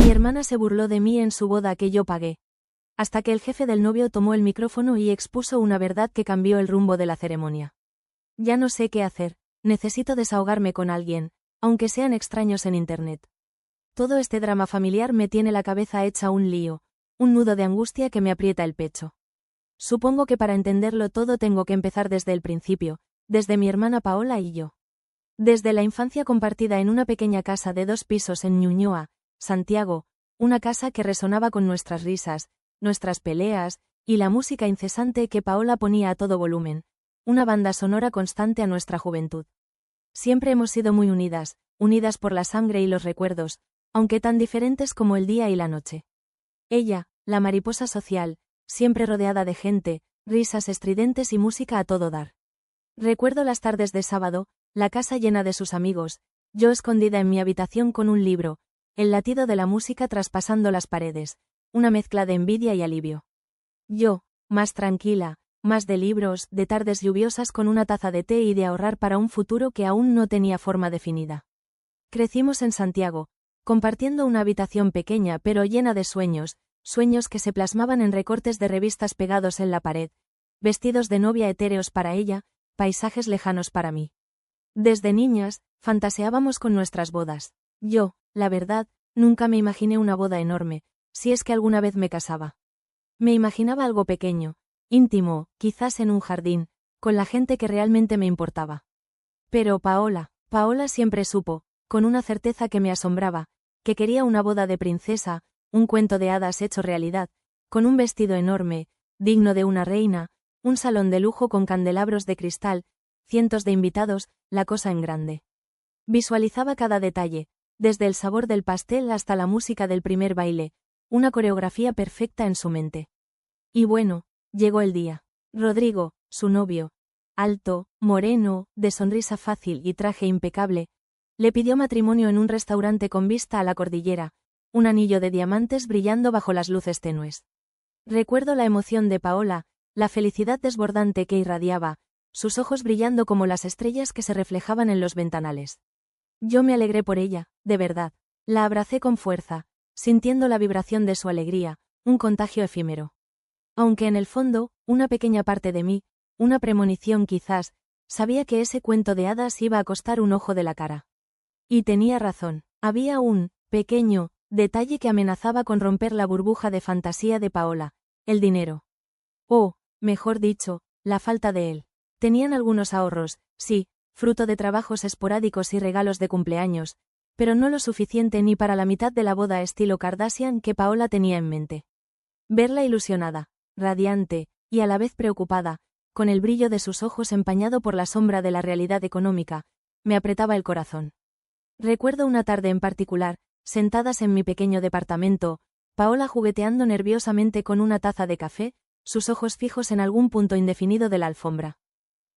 Mi hermana se burló de mí en su boda que yo pagué. Hasta que el jefe del novio tomó el micrófono y expuso una verdad que cambió el rumbo de la ceremonia. Ya no sé qué hacer, necesito desahogarme con alguien, aunque sean extraños en internet. Todo este drama familiar me tiene la cabeza hecha un lío, un nudo de angustia que me aprieta el pecho. Supongo que para entenderlo todo tengo que empezar desde el principio, desde mi hermana Paola y yo. Desde la infancia compartida en una pequeña casa de 2 pisos en Ñuñoa, Santiago, una casa que resonaba con nuestras risas, nuestras peleas, y la música incesante que Paola ponía a todo volumen, una banda sonora constante a nuestra juventud. Siempre hemos sido muy unidas, unidas por la sangre y los recuerdos, aunque tan diferentes como el día y la noche. Ella, la mariposa social, siempre rodeada de gente, risas estridentes y música a todo dar. Recuerdo las tardes de sábado, la casa llena de sus amigos, yo escondida en mi habitación con un libro, el latido de la música traspasando las paredes, una mezcla de envidia y alivio. Yo, más tranquila, más de libros, de tardes lluviosas con una taza de té y de ahorrar para un futuro que aún no tenía forma definida. Crecimos en Santiago, compartiendo una habitación pequeña pero llena de sueños, sueños que se plasmaban en recortes de revistas pegados en la pared, vestidos de novia etéreos para ella, paisajes lejanos para mí. Desde niñas, fantaseábamos con nuestras bodas. Yo, la verdad, nunca me imaginé una boda enorme, si es que alguna vez me casaba. Me imaginaba algo pequeño, íntimo, quizás en un jardín, con la gente que realmente me importaba. Pero Paola siempre supo, con una certeza que me asombraba, que quería una boda de princesa, un cuento de hadas hecho realidad, con un vestido enorme, digno de una reina, un salón de lujo con candelabros de cristal, cientos de invitados, la cosa en grande. Visualizaba cada detalle, desde el sabor del pastel hasta la música del primer baile, una coreografía perfecta en su mente. Y bueno, llegó el día. Rodrigo, su novio, alto, moreno, de sonrisa fácil y traje impecable, le pidió matrimonio en un restaurante con vista a la cordillera, un anillo de diamantes brillando bajo las luces tenues. Recuerdo la emoción de Paola, la felicidad desbordante que irradiaba, sus ojos brillando como las estrellas que se reflejaban en los ventanales. Yo me alegré por ella, de verdad. La abracé con fuerza, sintiendo la vibración de su alegría, un contagio efímero. Aunque en el fondo, una pequeña parte de mí, una premonición quizás, sabía que ese cuento de hadas iba a costar un ojo de la cara. Y tenía razón, había un pequeño detalle que amenazaba con romper la burbuja de fantasía de Paola, el dinero. O, mejor dicho, la falta de él. Tenían algunos ahorros, sí, fruto de trabajos esporádicos y regalos de cumpleaños, pero no lo suficiente ni para la mitad de la boda estilo Kardashian que Paola tenía en mente. Verla ilusionada, radiante, y a la vez preocupada, con el brillo de sus ojos empañado por la sombra de la realidad económica, me apretaba el corazón. Recuerdo una tarde en particular, sentadas en mi pequeño departamento, Paola jugueteando nerviosamente con una taza de café, sus ojos fijos en algún punto indefinido de la alfombra.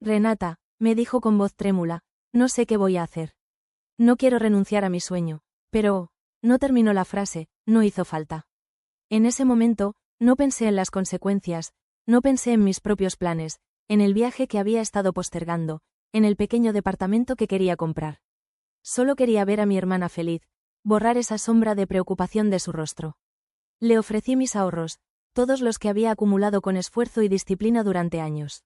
Renata, me dijo con voz trémula, no sé qué voy a hacer. No quiero renunciar a mi sueño, pero... No terminó la frase, no hizo falta. En ese momento, no pensé en las consecuencias, no pensé en mis propios planes, en el viaje que había estado postergando, en el pequeño departamento que quería comprar. Solo quería ver a mi hermana feliz, borrar esa sombra de preocupación de su rostro. Le ofrecí mis ahorros, todos los que había acumulado con esfuerzo y disciplina durante años.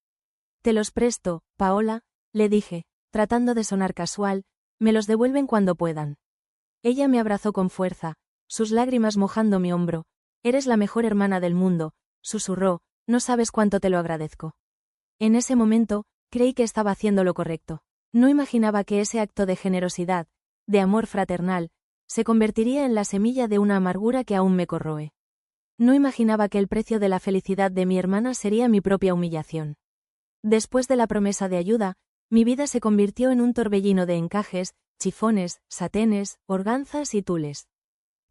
Te los presto, Paola, le dije, tratando de sonar casual, me los devuelven cuando puedan. Ella me abrazó con fuerza, sus lágrimas mojando mi hombro. Eres la mejor hermana del mundo, susurró, no sabes cuánto te lo agradezco. En ese momento, creí que estaba haciendo lo correcto. No imaginaba que ese acto de generosidad, de amor fraternal, se convertiría en la semilla de una amargura que aún me corroe. No imaginaba que el precio de la felicidad de mi hermana sería mi propia humillación. Después de la promesa de ayuda, mi vida se convirtió en un torbellino de encajes, chifones, satenes, organzas y tules.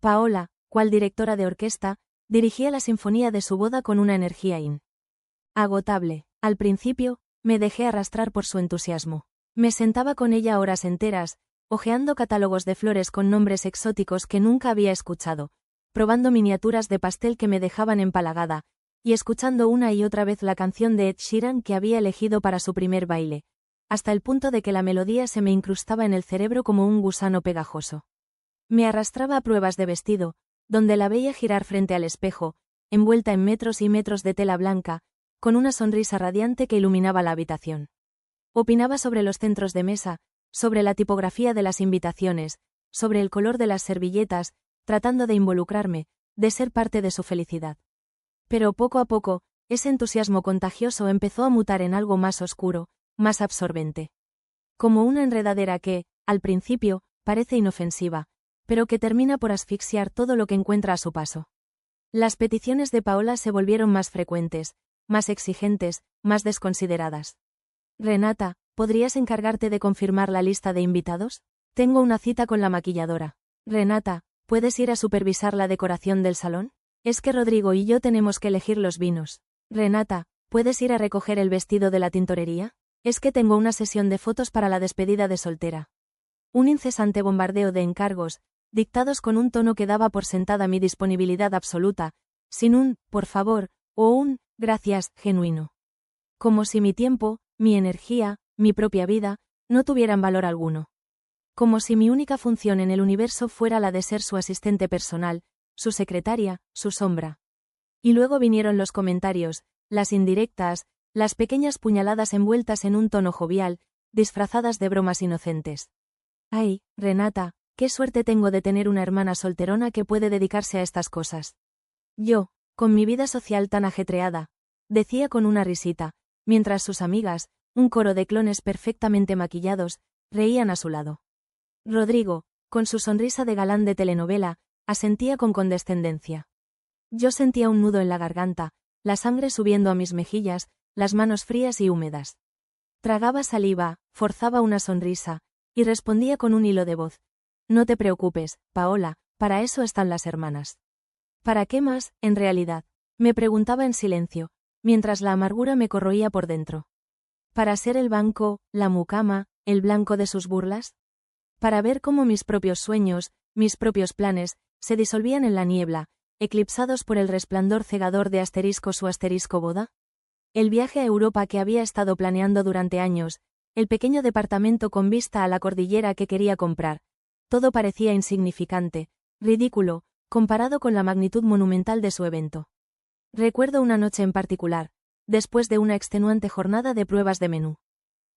Paola, cual directora de orquesta, dirigía la sinfonía de su boda con una energía inagotable. Al principio, me dejé arrastrar por su entusiasmo. Me sentaba con ella horas enteras, hojeando catálogos de flores con nombres exóticos que nunca había escuchado, probando miniaturas de pastel que me dejaban empalagada, y escuchando una y otra vez la canción de Ed Sheeran que había elegido para su primer baile, hasta el punto de que la melodía se me incrustaba en el cerebro como un gusano pegajoso. Me arrastraba a pruebas de vestido, donde la veía girar frente al espejo, envuelta en metros y metros de tela blanca, con una sonrisa radiante que iluminaba la habitación. Opinaba sobre los centros de mesa, sobre la tipografía de las invitaciones, sobre el color de las servilletas, tratando de involucrarme, de ser parte de su felicidad. Pero poco a poco, ese entusiasmo contagioso empezó a mutar en algo más oscuro, más absorbente. Como una enredadera que, al principio, parece inofensiva, pero que termina por asfixiar todo lo que encuentra a su paso. Las peticiones de Paola se volvieron más frecuentes, más exigentes, más desconsideradas. Renata, ¿podrías encargarte de confirmar la lista de invitados? Tengo una cita con la maquilladora. Renata, ¿puedes ir a supervisar la decoración del salón? Es que Rodrigo y yo tenemos que elegir los vinos. Renata, ¿puedes ir a recoger el vestido de la tintorería? Es que tengo una sesión de fotos para la despedida de soltera. Un incesante bombardeo de encargos, dictados con un tono que daba por sentada mi disponibilidad absoluta, sin un, por favor, o un, gracias, genuino. Como si mi tiempo, mi energía, mi propia vida, no tuvieran valor alguno. Como si mi única función en el universo fuera la de ser su asistente personal, su secretaria, su sombra. Y luego vinieron los comentarios, las indirectas, las pequeñas puñaladas envueltas en un tono jovial, disfrazadas de bromas inocentes. Ay, Renata, qué suerte tengo de tener una hermana solterona que puede dedicarse a estas cosas. Yo, con mi vida social tan ajetreada, decía con una risita, mientras sus amigas, un coro de clones perfectamente maquillados, reían a su lado. Rodrigo, con su sonrisa de galán de telenovela, asentía con condescendencia. Yo sentía un nudo en la garganta, la sangre subiendo a mis mejillas, las manos frías y húmedas. Tragaba saliva, forzaba una sonrisa, y respondía con un hilo de voz. No te preocupes, Paola, para eso están las hermanas. ¿Para qué más, en realidad? Me preguntaba en silencio, mientras la amargura me corroía por dentro. ¿Para ser el banco, la mucama, el blanco de sus burlas? ¿Para ver cómo mis propios sueños, mis propios planes, se disolvían en la niebla, eclipsados por el resplandor cegador de su asterisco boda? El viaje a Europa que había estado planeando durante años, el pequeño departamento con vista a la cordillera que quería comprar, todo parecía insignificante, ridículo, comparado con la magnitud monumental de su evento. Recuerdo una noche en particular, después de una extenuante jornada de pruebas de menú.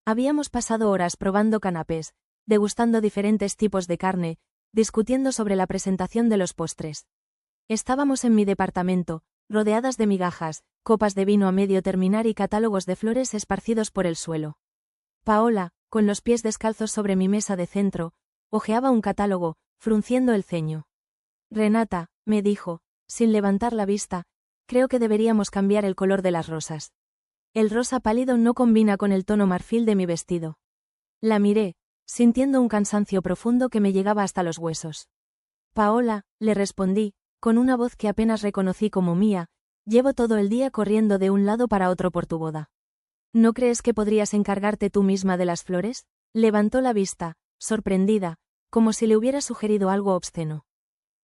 Habíamos pasado horas probando canapés, degustando diferentes tipos de carne, discutiendo sobre la presentación de los postres. Estábamos en mi departamento, rodeadas de migajas, copas de vino a medio terminar y catálogos de flores esparcidos por el suelo. Paola, con los pies descalzos sobre mi mesa de centro, hojeaba un catálogo, frunciendo el ceño. Renata, me dijo, sin levantar la vista, creo que deberíamos cambiar el color de las rosas. El rosa pálido no combina con el tono marfil de mi vestido. La miré, sintiendo un cansancio profundo que me llegaba hasta los huesos. Paola, le respondí, con una voz que apenas reconocí como mía, llevo todo el día corriendo de un lado para otro por tu boda. ¿No crees que podrías encargarte tú misma de las flores? Levantó la vista, sorprendida, como si le hubiera sugerido algo obsceno.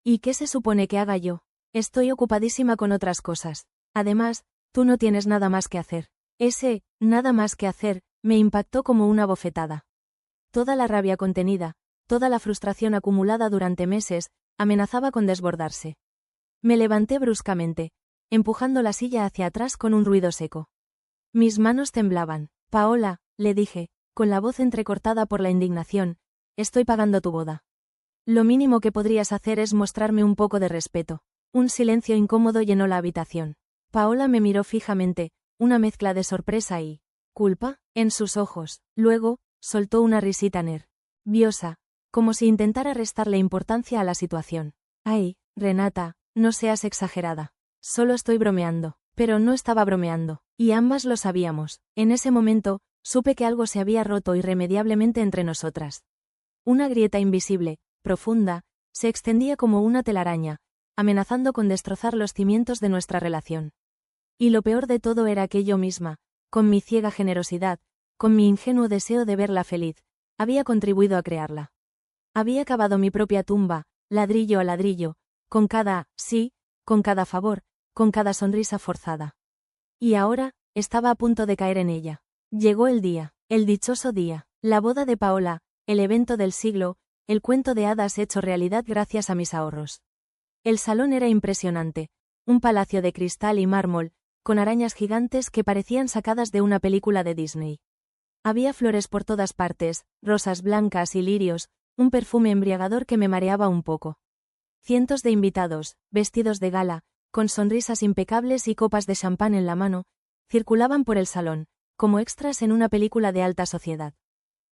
¿Y qué se supone que haga yo? Estoy ocupadísima con otras cosas. Además, tú no tienes nada más que hacer. Ese, nada más que hacer, me impactó como una bofetada. Toda la rabia contenida, toda la frustración acumulada durante meses, amenazaba con desbordarse. Me levanté bruscamente, empujando la silla hacia atrás con un ruido seco. Mis manos temblaban. Paola, le dije, con la voz entrecortada por la indignación, estoy pagando tu boda. Lo mínimo que podrías hacer es mostrarme un poco de respeto. Un silencio incómodo llenó la habitación. Paola me miró fijamente, una mezcla de sorpresa y culpa en sus ojos. Luego, soltó una risita nerviosa, como si intentara restarle importancia a la situación. Ay, Renata, no seas exagerada. Solo estoy bromeando. Pero no estaba bromeando, y ambas lo sabíamos. En ese momento, supe que algo se había roto irremediablemente entre nosotras. Una grieta invisible, profunda, se extendía como una telaraña, amenazando con destrozar los cimientos de nuestra relación. Y lo peor de todo era que yo misma, con mi ciega generosidad, con mi ingenuo deseo de verla feliz, había contribuido a crearla. Había cavado mi propia tumba, ladrillo a ladrillo, con cada sí, con cada favor, con cada sonrisa forzada. Y ahora, estaba a punto de caer en ella. Llegó el día, el dichoso día, la boda de Paola, el evento del siglo, el cuento de hadas hecho realidad gracias a mis ahorros. El salón era impresionante. Un palacio de cristal y mármol, con arañas gigantes que parecían sacadas de una película de Disney. Había flores por todas partes, rosas blancas y lirios, un perfume embriagador que me mareaba un poco. Cientos de invitados, vestidos de gala, con sonrisas impecables y copas de champán en la mano, circulaban por el salón, como extras en una película de alta sociedad.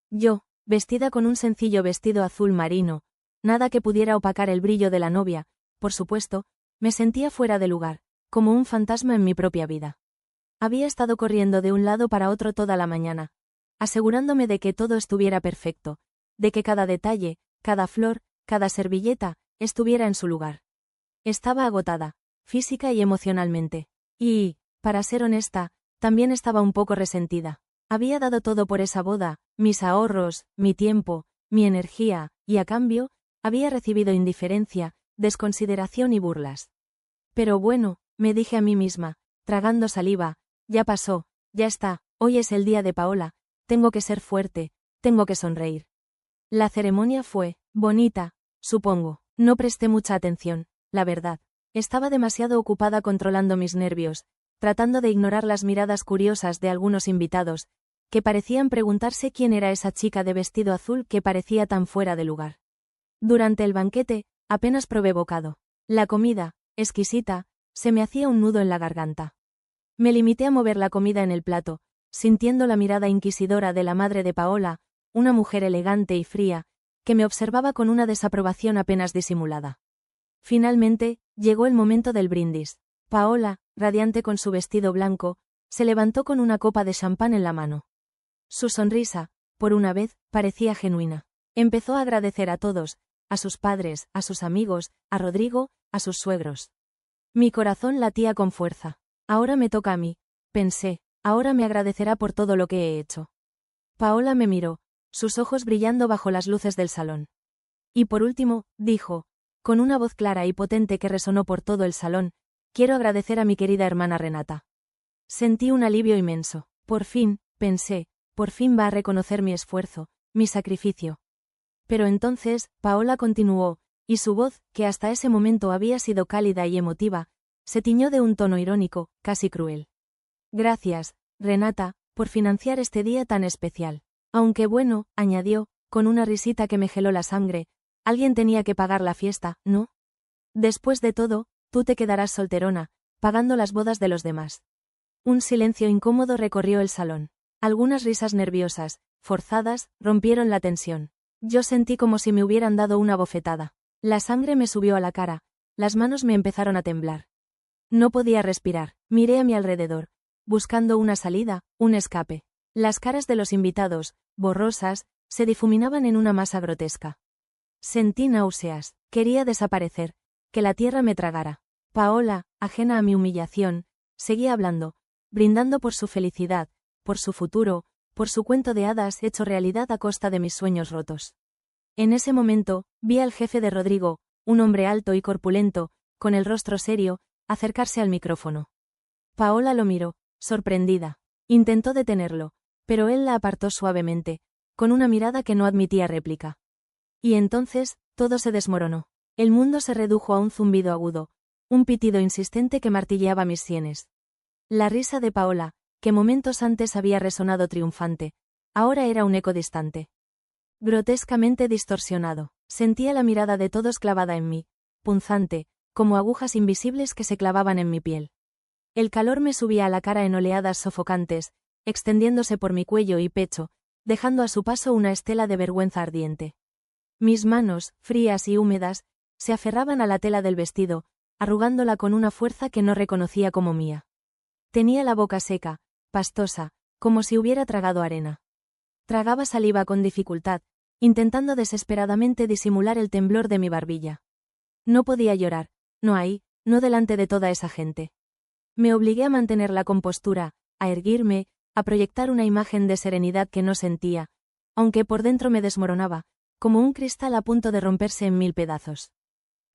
Yo, vestida con un sencillo vestido azul marino, nada que pudiera opacar el brillo de la novia, por supuesto, me sentía fuera de lugar, como un fantasma en mi propia vida. Había estado corriendo de un lado para otro toda la mañana, asegurándome de que todo estuviera perfecto, de que cada detalle, cada flor, cada servilleta, estuviera en su lugar. Estaba agotada, física y emocionalmente. Y, para ser honesta, también estaba un poco resentida. Había dado todo por esa boda, mis ahorros, mi tiempo, mi energía, y a cambio, había recibido indiferencia, desconsideración y burlas. Pero bueno, me dije a mí misma, tragando saliva, ya pasó, ya está, hoy es el día de Paola, tengo que ser fuerte, tengo que sonreír. La ceremonia fue bonita, supongo. No presté mucha atención, la verdad. Estaba demasiado ocupada controlando mis nervios, tratando de ignorar las miradas curiosas de algunos invitados, que parecían preguntarse quién era esa chica de vestido azul que parecía tan fuera de lugar. Durante el banquete, apenas probé bocado. La comida, exquisita, se me hacía un nudo en la garganta. Me limité a mover la comida en el plato, sintiendo la mirada inquisidora de la madre de Paola, una mujer elegante y fría, que me observaba con una desaprobación apenas disimulada. Finalmente, llegó el momento del brindis. Paola, radiante con su vestido blanco, se levantó con una copa de champán en la mano. Su sonrisa, por una vez, parecía genuina. Empezó a agradecer a todos, a sus padres, a sus amigos, a Rodrigo, a sus suegros. Mi corazón latía con fuerza. Ahora me toca a mí, pensé, ahora me agradecerá por todo lo que he hecho. Paola me miró, sus ojos brillando bajo las luces del salón. Y por último, dijo, con una voz clara y potente que resonó por todo el salón, quiero agradecer a mi querida hermana Renata. Sentí un alivio inmenso. Por fin, pensé, por fin va a reconocer mi esfuerzo, mi sacrificio. Pero entonces, Paola continuó, y su voz, que hasta ese momento había sido cálida y emotiva, se tiñó de un tono irónico, casi cruel. Gracias, Renata, por financiar este día tan especial. Aunque bueno, añadió, con una risita que me geló la sangre, alguien tenía que pagar la fiesta, ¿no? Después de todo, tú te quedarás solterona, pagando las bodas de los demás. Un silencio incómodo recorrió el salón. Algunas risas nerviosas, forzadas, rompieron la tensión. Yo sentí como si me hubieran dado una bofetada. La sangre me subió a la cara, las manos me empezaron a temblar. No podía respirar, miré a mi alrededor, buscando una salida, un escape. Las caras de los invitados, borrosas, se difuminaban en una masa grotesca. Sentí náuseas, quería desaparecer, que la tierra me tragara. Paola, ajena a mi humillación, seguía hablando, brindando por su felicidad, por su futuro, por su cuento de hadas hecho realidad a costa de mis sueños rotos. En ese momento, vi al jefe de Rodrigo, un hombre alto y corpulento, con el rostro serio, acercarse al micrófono. Paola lo miró, sorprendida. Intentó detenerlo, pero él la apartó suavemente, con una mirada que no admitía réplica. Y entonces, todo se desmoronó. El mundo se redujo a un zumbido agudo, un pitido insistente que martilleaba mis sienes. La risa de Paola, que momentos antes había resonado triunfante, ahora era un eco distante. Grotescamente distorsionado, sentía la mirada de todos clavada en mí, punzante, como agujas invisibles que se clavaban en mi piel. El calor me subía a la cara en oleadas sofocantes, extendiéndose por mi cuello y pecho, dejando a su paso una estela de vergüenza ardiente. Mis manos, frías y húmedas, se aferraban a la tela del vestido, arrugándola con una fuerza que no reconocía como mía. Tenía la boca seca, pastosa, como si hubiera tragado arena. Tragaba saliva con dificultad, intentando desesperadamente disimular el temblor de mi barbilla. No podía llorar, no ahí, no delante de toda esa gente. Me obligué a mantener la compostura, a erguirme, a proyectar una imagen de serenidad que no sentía, aunque por dentro me desmoronaba, como un cristal a punto de romperse en mil pedazos.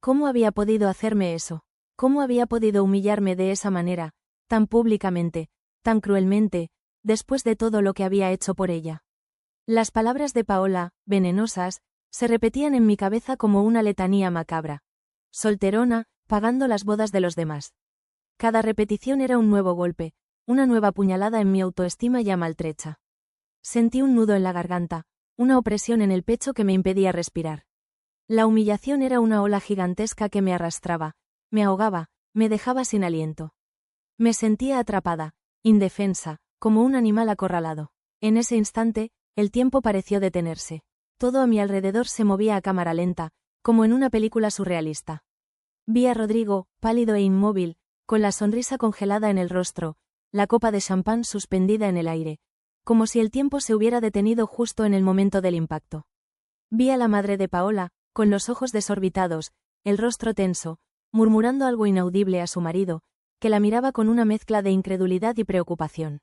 ¿Cómo había podido hacerme eso? ¿Cómo había podido humillarme de esa manera, tan públicamente, tan cruelmente, después de todo lo que había hecho por ella? Las palabras de Paola, venenosas, se repetían en mi cabeza como una letanía macabra. Solterona, pagando las bodas de los demás. Cada repetición era un nuevo golpe, una nueva puñalada en mi autoestima ya maltrecha. Sentí un nudo en la garganta, una opresión en el pecho que me impedía respirar. La humillación era una ola gigantesca que me arrastraba, me ahogaba, me dejaba sin aliento. Me sentía atrapada, indefensa, como un animal acorralado. En ese instante, el tiempo pareció detenerse. Todo a mi alrededor se movía a cámara lenta, como en una película surrealista. Vi a Rodrigo, pálido e inmóvil, con la sonrisa congelada en el rostro, la copa de champán suspendida en el aire, como si el tiempo se hubiera detenido justo en el momento del impacto. Vi a la madre de Paola, con los ojos desorbitados, el rostro tenso, murmurando algo inaudible a su marido, que la miraba con una mezcla de incredulidad y preocupación.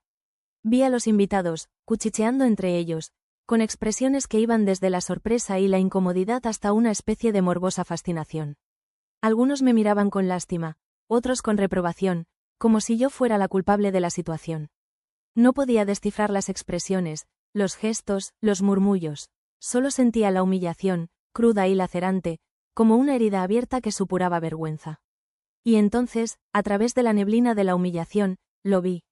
Vi a los invitados, cuchicheando entre ellos, con expresiones que iban desde la sorpresa y la incomodidad hasta una especie de morbosa fascinación. Algunos me miraban con lástima, otros con reprobación, como si yo fuera la culpable de la situación. No podía descifrar las expresiones, los gestos, los murmullos. Solo sentía la humillación, cruda y lacerante, como una herida abierta que supuraba vergüenza. Y entonces, a través de la neblina de la humillación, lo vi.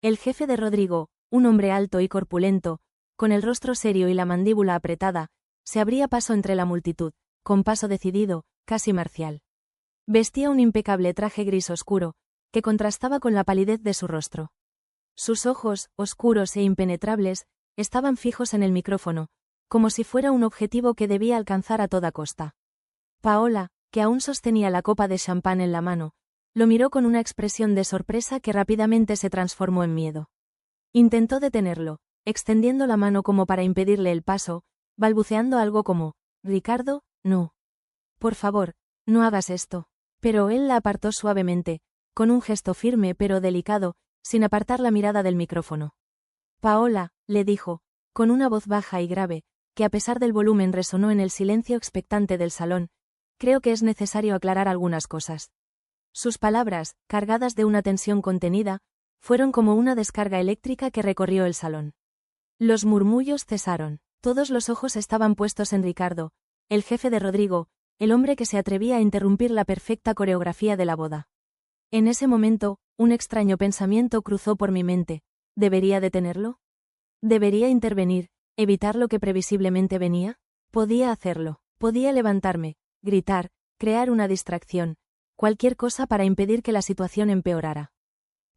El jefe de Rodrigo, un hombre alto y corpulento, con el rostro serio y la mandíbula apretada, se abría paso entre la multitud, con paso decidido, casi marcial. Vestía un impecable traje gris oscuro, que contrastaba con la palidez de su rostro. Sus ojos, oscuros e impenetrables, estaban fijos en el micrófono, como si fuera un objetivo que debía alcanzar a toda costa. Paola, que aún sostenía la copa de champán en la mano, lo miró con una expresión de sorpresa que rápidamente se transformó en miedo. Intentó detenerlo, extendiendo la mano como para impedirle el paso, balbuceando algo como, «Ricardo, no. Por favor, no hagas esto». Pero él la apartó suavemente, con un gesto firme pero delicado, sin apartar la mirada del micrófono. «Paola», le dijo, con una voz baja y grave, que a pesar del volumen resonó en el silencio expectante del salón, «creo que es necesario aclarar algunas cosas». Sus palabras, cargadas de una tensión contenida, fueron como una descarga eléctrica que recorrió el salón. Los murmullos cesaron. Todos los ojos estaban puestos en Ricardo, el jefe de Rodrigo, el hombre que se atrevía a interrumpir la perfecta coreografía de la boda. En ese momento, un extraño pensamiento cruzó por mi mente. ¿Debería detenerlo? ¿Debería intervenir, evitar lo que previsiblemente venía? Podía hacerlo. Podía levantarme, gritar, crear una distracción, cualquier cosa para impedir que la situación empeorara.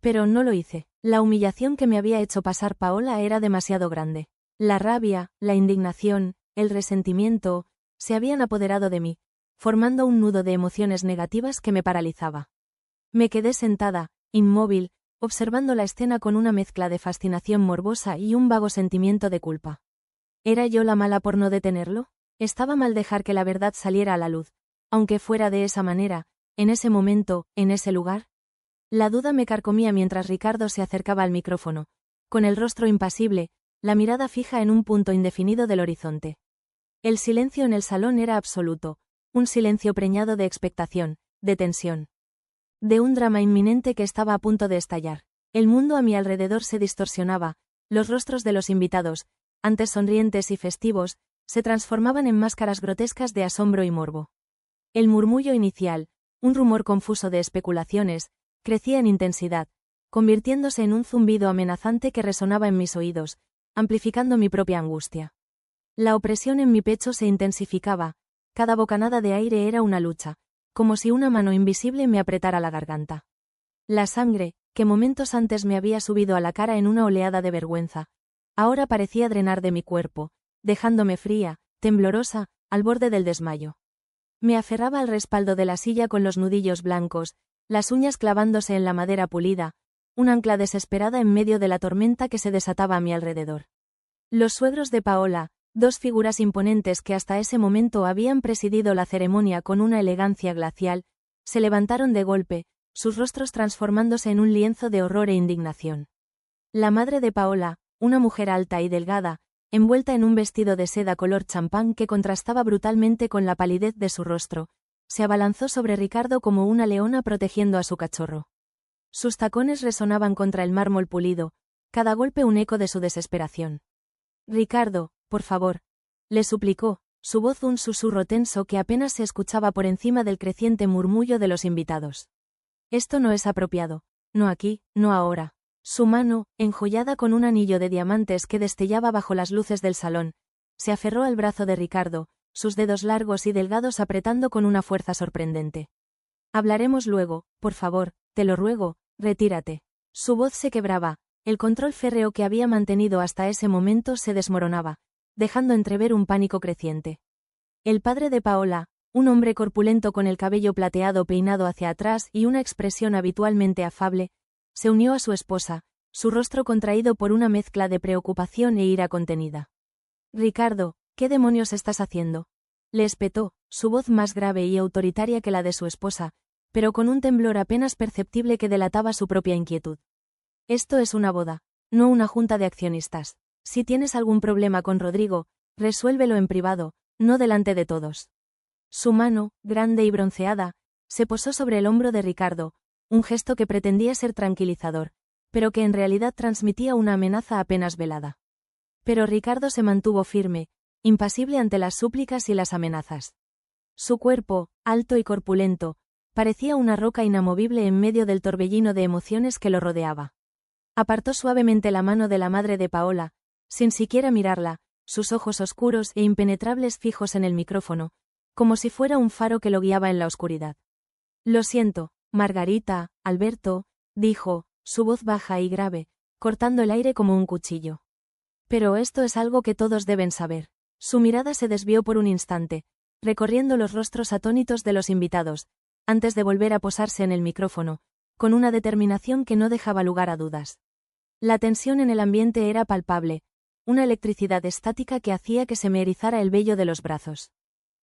Pero no lo hice. La humillación que me había hecho pasar Paola era demasiado grande. La rabia, la indignación, el resentimiento, se habían apoderado de mí, formando un nudo de emociones negativas que me paralizaba. Me quedé sentada, inmóvil, observando la escena con una mezcla de fascinación morbosa y un vago sentimiento de culpa. ¿Era yo la mala por no detenerlo? ¿Estaba mal dejar que la verdad saliera a la luz, aunque fuera de esa manera, en ese momento, en ese lugar? La duda me carcomía mientras Ricardo se acercaba al micrófono, con el rostro impasible, la mirada fija en un punto indefinido del horizonte. El silencio en el salón era absoluto, un silencio preñado de expectación, de tensión. De un drama inminente que estaba a punto de estallar. El mundo a mi alrededor se distorsionaba, los rostros de los invitados, antes sonrientes y festivos, se transformaban en máscaras grotescas de asombro y morbo. El murmullo inicial, un rumor confuso de especulaciones, crecía en intensidad, convirtiéndose en un zumbido amenazante que resonaba en mis oídos, amplificando mi propia angustia. La opresión en mi pecho se intensificaba, cada bocanada de aire era una lucha, como si una mano invisible me apretara la garganta. La sangre, que momentos antes me había subido a la cara en una oleada de vergüenza, ahora parecía drenar de mi cuerpo, dejándome fría, temblorosa, al borde del desmayo. Me aferraba al respaldo de la silla con los nudillos blancos, las uñas clavándose en la madera pulida, un ancla desesperada en medio de la tormenta que se desataba a mi alrededor. Los suegros de Paola, dos figuras imponentes que hasta ese momento habían presidido la ceremonia con una elegancia glacial, se levantaron de golpe, sus rostros transformándose en un lienzo de horror e indignación. La madre de Paola, una mujer alta y delgada, envuelta en un vestido de seda color champán que contrastaba brutalmente con la palidez de su rostro, se abalanzó sobre Ricardo como una leona protegiendo a su cachorro. Sus tacones resonaban contra el mármol pulido, cada golpe un eco de su desesperación. «Ricardo, por favor», le suplicó, su voz un susurro tenso que apenas se escuchaba por encima del creciente murmullo de los invitados. Esto no es apropiado. No aquí, no ahora. Su mano, enjollada con un anillo de diamantes que destellaba bajo las luces del salón, se aferró al brazo de Ricardo, sus dedos largos y delgados apretando con una fuerza sorprendente. Hablaremos luego, por favor, te lo ruego, retírate. Su voz se quebraba, el control férreo que había mantenido hasta ese momento se desmoronaba, dejando entrever un pánico creciente. El padre de Paola, un hombre corpulento con el cabello plateado peinado hacia atrás y una expresión habitualmente afable, se unió a su esposa, su rostro contraído por una mezcla de preocupación e ira contenida. Ricardo, ¿qué demonios estás haciendo? Le espetó, su voz más grave y autoritaria que la de su esposa, pero con un temblor apenas perceptible que delataba su propia inquietud. Esto es una boda, no una junta de accionistas. Si tienes algún problema con Rodrigo, resuélvelo en privado, no delante de todos. Su mano, grande y bronceada, se posó sobre el hombro de Ricardo, un gesto que pretendía ser tranquilizador, pero que en realidad transmitía una amenaza apenas velada. Pero Ricardo se mantuvo firme, impasible ante las súplicas y las amenazas. Su cuerpo, alto y corpulento, parecía una roca inamovible en medio del torbellino de emociones que lo rodeaba. Apartó suavemente la mano de la madre de Paola, sin siquiera mirarla, sus ojos oscuros e impenetrables fijos en el micrófono, como si fuera un faro que lo guiaba en la oscuridad. Lo siento, Margarita, Alberto, dijo, su voz baja y grave, cortando el aire como un cuchillo. Pero esto es algo que todos deben saber. Su mirada se desvió por un instante, recorriendo los rostros atónitos de los invitados, antes de volver a posarse en el micrófono, con una determinación que no dejaba lugar a dudas. La tensión en el ambiente era palpable, una electricidad estática que hacía que se me erizara el vello de los brazos.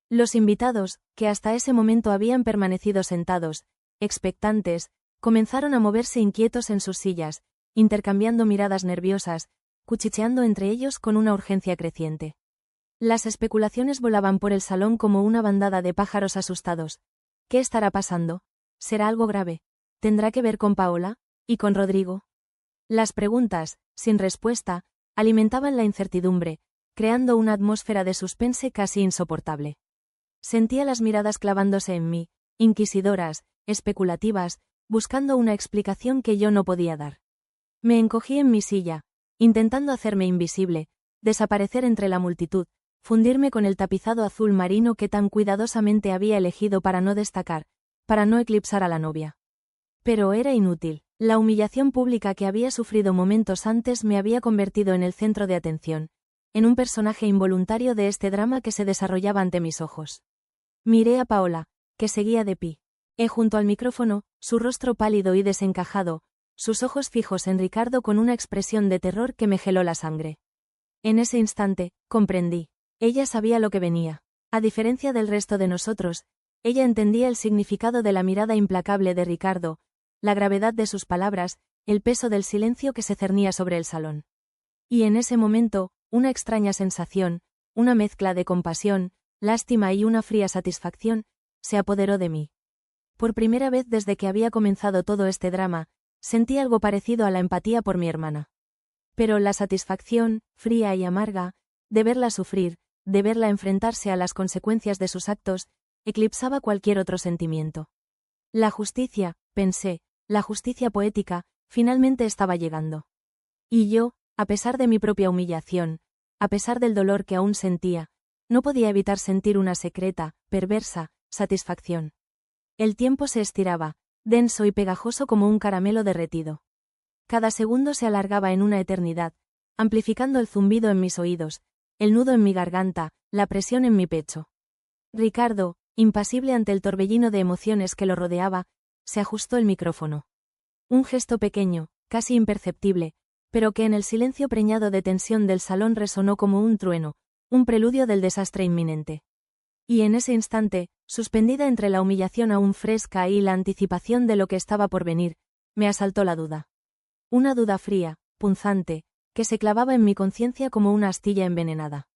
Los invitados, que hasta ese momento habían permanecido sentados, expectantes, comenzaron a moverse inquietos en sus sillas, intercambiando miradas nerviosas, cuchicheando entre ellos con una urgencia creciente. Las especulaciones volaban por el salón como una bandada de pájaros asustados. ¿Qué estará pasando? ¿Será algo grave? ¿Tendrá que ver con Paola? ¿Y con Rodrigo? Las preguntas, sin respuesta, alimentaban la incertidumbre, creando una atmósfera de suspense casi insoportable. Sentía las miradas clavándose en mí, inquisidoras, especulativas, buscando una explicación que yo no podía dar. Me encogí en mi silla, intentando hacerme invisible, desaparecer entre la multitud, fundirme con el tapizado azul marino que tan cuidadosamente había elegido para no destacar, para no eclipsar a la novia. Pero era inútil. La humillación pública que había sufrido momentos antes me había convertido en el centro de atención, en un personaje involuntario de este drama que se desarrollaba ante mis ojos. Miré a Paola, que seguía de pie. Junto al micrófono, su rostro pálido y desencajado, sus ojos fijos en Ricardo con una expresión de terror que me geló la sangre. En ese instante, comprendí. Ella sabía lo que venía. A diferencia del resto de nosotros, ella entendía el significado de la mirada implacable de Ricardo, la gravedad de sus palabras, el peso del silencio que se cernía sobre el salón. Y en ese momento, una extraña sensación, una mezcla de compasión, lástima y una fría satisfacción, se apoderó de mí. Por primera vez desde que había comenzado todo este drama, sentí algo parecido a la empatía por mi hermana. Pero la satisfacción, fría y amarga, de verla sufrir, de verla enfrentarse a las consecuencias de sus actos, eclipsaba cualquier otro sentimiento. La justicia, pensé, la justicia poética, finalmente estaba llegando. Y yo, a pesar de mi propia humillación, a pesar del dolor que aún sentía, no podía evitar sentir una secreta, perversa, satisfacción. El tiempo se estiraba, denso y pegajoso como un caramelo derretido. Cada segundo se alargaba en una eternidad, amplificando el zumbido en mis oídos, el nudo en mi garganta, la presión en mi pecho. Ricardo, impasible ante el torbellino de emociones que lo rodeaba, se ajustó el micrófono. Un gesto pequeño, casi imperceptible, pero que en el silencio preñado de tensión del salón resonó como un trueno, un preludio del desastre inminente. Y en ese instante, suspendida entre la humillación aún fresca y la anticipación de lo que estaba por venir, me asaltó la duda. Una duda fría, punzante, que se clavaba en mi conciencia como una astilla envenenada.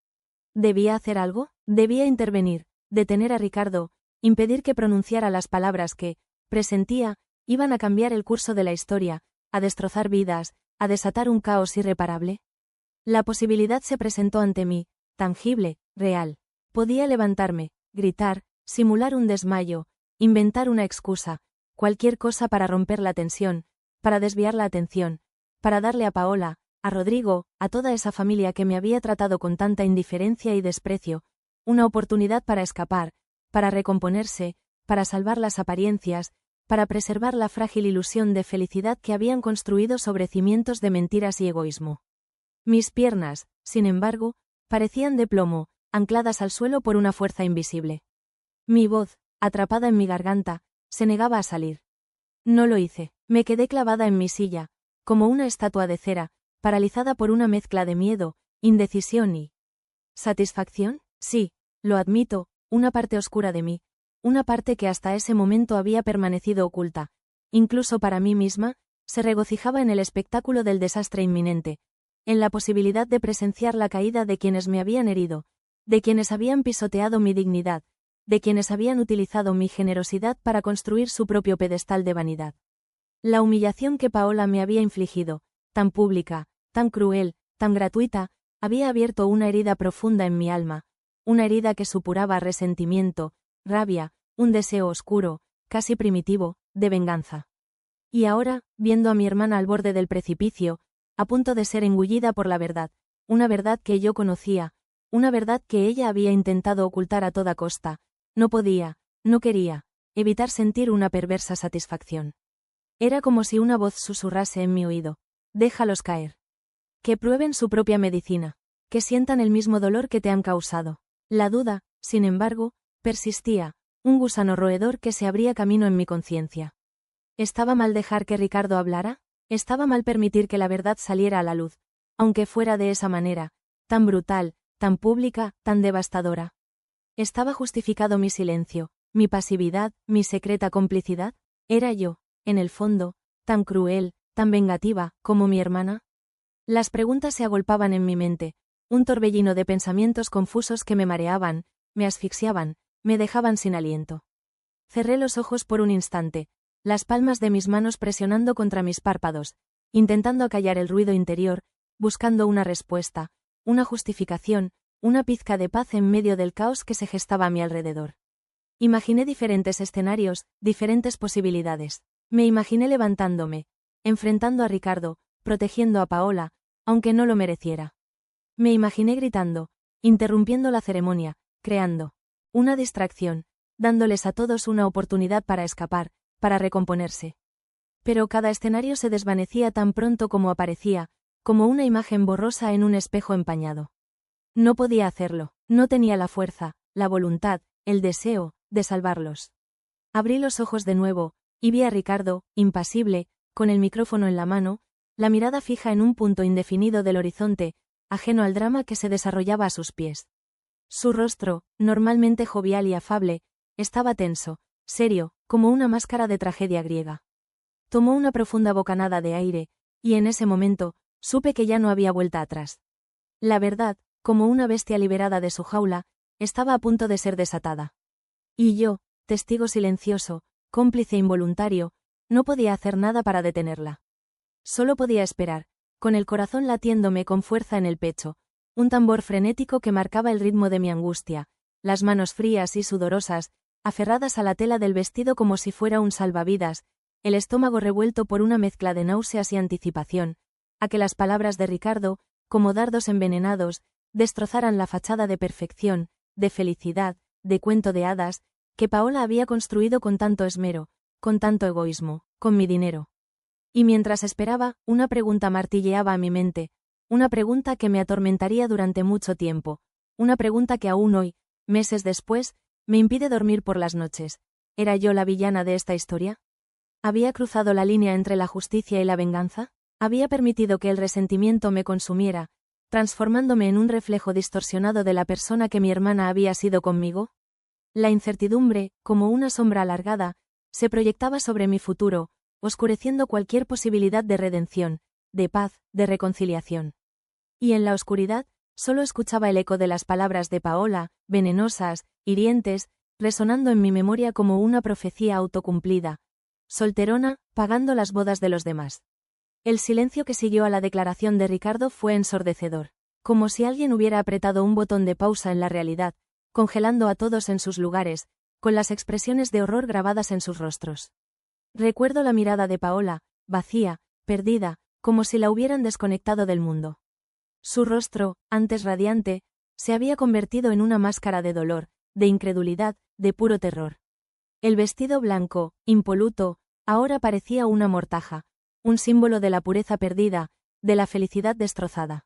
¿Debía hacer algo? ¿Debía intervenir, detener a Ricardo, impedir que pronunciara las palabras que, presentía, iban a cambiar el curso de la historia, a destrozar vidas, a desatar un caos irreparable? La posibilidad se presentó ante mí, tangible, real. Podía levantarme, gritar, simular un desmayo, inventar una excusa, cualquier cosa para romper la tensión, para desviar la atención, para darle a Paola, a Rodrigo, a toda esa familia que me había tratado con tanta indiferencia y desprecio, una oportunidad para escapar, para recomponerse, para salvar las apariencias, para preservar la frágil ilusión de felicidad que habían construido sobre cimientos de mentiras y egoísmo. Mis piernas, sin embargo, parecían de plomo, ancladas al suelo por una fuerza invisible. Mi voz, atrapada en mi garganta, se negaba a salir. No lo hice, me quedé clavada en mi silla, como una estatua de cera, paralizada por una mezcla de miedo, indecisión y ¿satisfacción? Sí, lo admito, una parte oscura de mí, una parte que hasta ese momento había permanecido oculta, incluso para mí misma, se regocijaba en el espectáculo del desastre inminente, en la posibilidad de presenciar la caída de quienes me habían herido, de quienes habían pisoteado mi dignidad, de quienes habían utilizado mi generosidad para construir su propio pedestal de vanidad. La humillación que Paola me había infligido, tan pública, tan cruel, tan gratuita, había abierto una herida profunda en mi alma, una herida que supuraba resentimiento, rabia, un deseo oscuro, casi primitivo, de venganza. Y ahora, viendo a mi hermana al borde del precipicio, a punto de ser engullida por la verdad, una verdad que yo conocía, una verdad que ella había intentado ocultar a toda costa, no podía, no quería, evitar sentir una perversa satisfacción. Era como si una voz susurrase en mi oído: déjalos caer. Que prueben su propia medicina, que sientan el mismo dolor que te han causado. La duda, sin embargo, persistía, un gusano roedor que se abría camino en mi conciencia. ¿Estaba mal dejar que Ricardo hablara? ¿Estaba mal permitir que la verdad saliera a la luz, aunque fuera de esa manera, tan brutal, tan pública, tan devastadora? ¿Estaba justificado mi silencio, mi pasividad, mi secreta complicidad? ¿Era yo, en el fondo, tan cruel, tan vengativa, como mi hermana? Las preguntas se agolpaban en mi mente, un torbellino de pensamientos confusos que me mareaban, me asfixiaban, me dejaban sin aliento. Cerré los ojos por un instante, las palmas de mis manos presionando contra mis párpados, intentando acallar el ruido interior, buscando una respuesta, una justificación, una pizca de paz en medio del caos que se gestaba a mi alrededor. Imaginé diferentes escenarios, diferentes posibilidades. Me imaginé levantándome, enfrentando a Ricardo, protegiendo a Paola, aunque no lo mereciera. Me imaginé gritando, interrumpiendo la ceremonia, creando una distracción, dándoles a todos una oportunidad para escapar, para recomponerse. Pero cada escenario se desvanecía tan pronto como aparecía, como una imagen borrosa en un espejo empañado. No podía hacerlo, no tenía la fuerza, la voluntad, el deseo, de salvarlos. Abrí los ojos de nuevo, y vi a Ricardo, impasible, con el micrófono en la mano, la mirada fija en un punto indefinido del horizonte, ajeno al drama que se desarrollaba a sus pies. Su rostro, normalmente jovial y afable, estaba tenso, serio, como una máscara de tragedia griega. Tomó una profunda bocanada de aire, y en ese momento, supe que ya no había vuelta atrás. La verdad, como una bestia liberada de su jaula, estaba a punto de ser desatada. Y yo, testigo silencioso, cómplice involuntario, no podía hacer nada para detenerla. Solo podía esperar, con el corazón latiéndome con fuerza en el pecho, un tambor frenético que marcaba el ritmo de mi angustia, las manos frías y sudorosas, aferradas a la tela del vestido como si fuera un salvavidas, el estómago revuelto por una mezcla de náuseas y anticipación, a que las palabras de Ricardo, como dardos envenenados, destrozaran la fachada de perfección, de felicidad, de cuento de hadas, que Paola había construido con tanto esmero, con tanto egoísmo, con mi dinero. Y mientras esperaba, una pregunta martilleaba a mi mente, una pregunta que me atormentaría durante mucho tiempo, una pregunta que aún hoy, meses después, me impide dormir por las noches. ¿Era yo la villana de esta historia? ¿Había cruzado la línea entre la justicia y la venganza? ¿Había permitido que el resentimiento me consumiera, transformándome en un reflejo distorsionado de la persona que mi hermana había sido conmigo? La incertidumbre, como una sombra alargada, se proyectaba sobre mi futuro, oscureciendo cualquier posibilidad de redención, de paz, de reconciliación. Y en la oscuridad, solo escuchaba el eco de las palabras de Paola, venenosas, hirientes, resonando en mi memoria como una profecía autocumplida. Solterona, pagando las bodas de los demás. El silencio que siguió a la declaración de Ricardo fue ensordecedor, como si alguien hubiera apretado un botón de pausa en la realidad, congelando a todos en sus lugares, con las expresiones de horror grabadas en sus rostros. Recuerdo la mirada de Paola, vacía, perdida, como si la hubieran desconectado del mundo. Su rostro, antes radiante, se había convertido en una máscara de dolor, de incredulidad, de puro terror. El vestido blanco, impoluto, ahora parecía una mortaja, un símbolo de la pureza perdida, de la felicidad destrozada.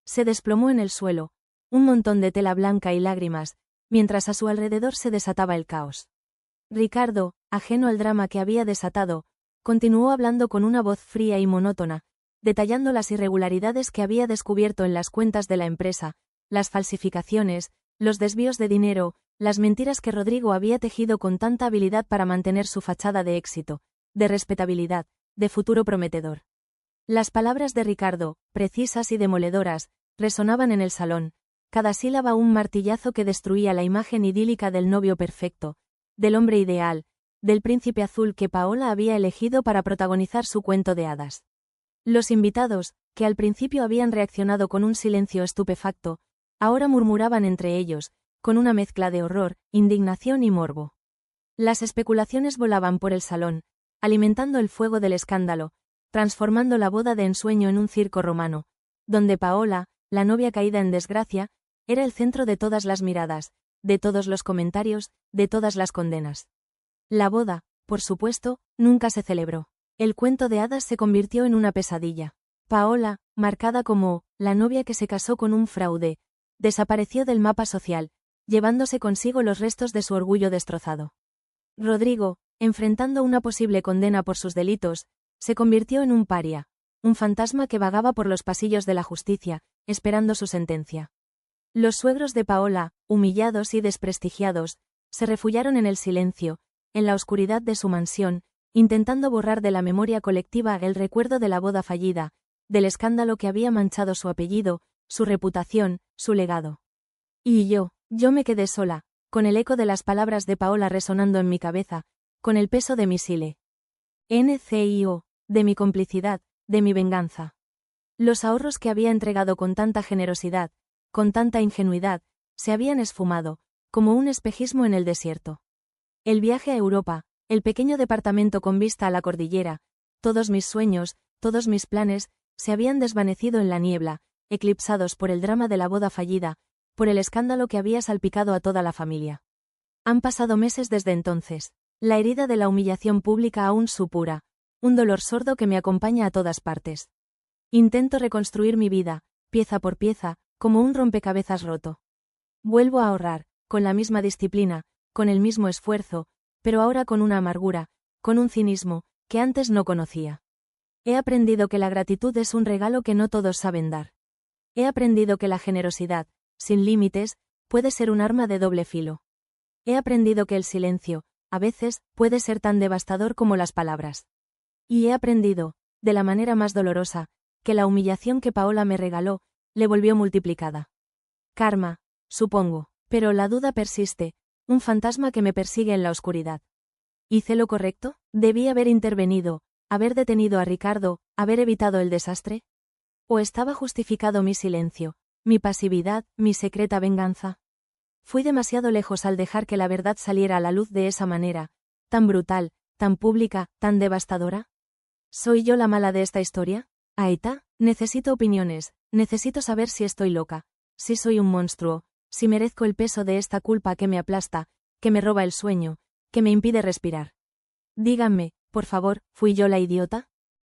Se desplomó en el suelo, un montón de tela blanca y lágrimas, mientras a su alrededor se desataba el caos. Ricardo, ajeno al drama que había desatado, continuó hablando con una voz fría y monótona, detallando las irregularidades que había descubierto en las cuentas de la empresa, las falsificaciones, los desvíos de dinero, las mentiras que Rodrigo había tejido con tanta habilidad para mantener su fachada de éxito, de respetabilidad, de futuro prometedor. Las palabras de Ricardo, precisas y demoledoras, resonaban en el salón, cada sílaba un martillazo que destruía la imagen idílica del novio perfecto, del hombre ideal, del príncipe azul que Paola había elegido para protagonizar su cuento de hadas. Los invitados, que al principio habían reaccionado con un silencio estupefacto, ahora murmuraban entre ellos, con una mezcla de horror, indignación y morbo. Las especulaciones volaban por el salón, alimentando el fuego del escándalo, transformando la boda de ensueño en un circo romano, donde Paola, la novia caída en desgracia, era el centro de todas las miradas, de todos los comentarios, de todas las condenas. La boda, por supuesto, nunca se celebró. El cuento de hadas se convirtió en una pesadilla. Paola, marcada como la novia que se casó con un fraude, desapareció del mapa social, llevándose consigo los restos de su orgullo destrozado. Rodrigo, enfrentando una posible condena por sus delitos, se convirtió en un paria, un fantasma que vagaba por los pasillos de la justicia, esperando su sentencia. Los suegros de Paola, humillados y desprestigiados, se refugiaron en el silencio, en la oscuridad de su mansión, intentando borrar de la memoria colectiva el recuerdo de la boda fallida, del escándalo que había manchado su apellido, su reputación, su legado. Y yo me quedé sola, con el eco de las palabras de Paola resonando en mi cabeza, con el peso de mi NCIO, de mi complicidad, de mi venganza. Los ahorros que había entregado con tanta generosidad, con tanta ingenuidad, se habían esfumado, como un espejismo en el desierto. El viaje a Europa, el pequeño departamento con vista a la cordillera, todos mis sueños, todos mis planes, se habían desvanecido en la niebla, eclipsados por el drama de la boda fallida, por el escándalo que había salpicado a toda la familia. Han pasado meses desde entonces. La herida de la humillación pública aún supura, un dolor sordo que me acompaña a todas partes. Intento reconstruir mi vida, pieza por pieza, como un rompecabezas roto. Vuelvo a ahorrar, con la misma disciplina, con el mismo esfuerzo, pero ahora con una amargura, con un cinismo, que antes no conocía. He aprendido que la gratitud es un regalo que no todos saben dar. He aprendido que la generosidad, sin límites, puede ser un arma de doble filo. He aprendido que el silencio, a veces, puede ser tan devastador como las palabras. Y he aprendido, de la manera más dolorosa, que la humillación que Paola me regaló, le volvió multiplicada. Karma, supongo, pero la duda persiste, un fantasma que me persigue en la oscuridad. ¿Hice lo correcto? ¿Debí haber intervenido, haber detenido a Ricardo, haber evitado el desastre? ¿O estaba justificado mi silencio, mi pasividad, mi secreta venganza? Fui demasiado lejos al dejar que la verdad saliera a la luz de esa manera, tan brutal, tan pública, tan devastadora. ¿Soy yo la mala de esta historia? Aita, necesito opiniones, necesito saber si estoy loca, si soy un monstruo, si merezco el peso de esta culpa que me aplasta, que me roba el sueño, que me impide respirar. Díganme, por favor, ¿fui yo la idiota?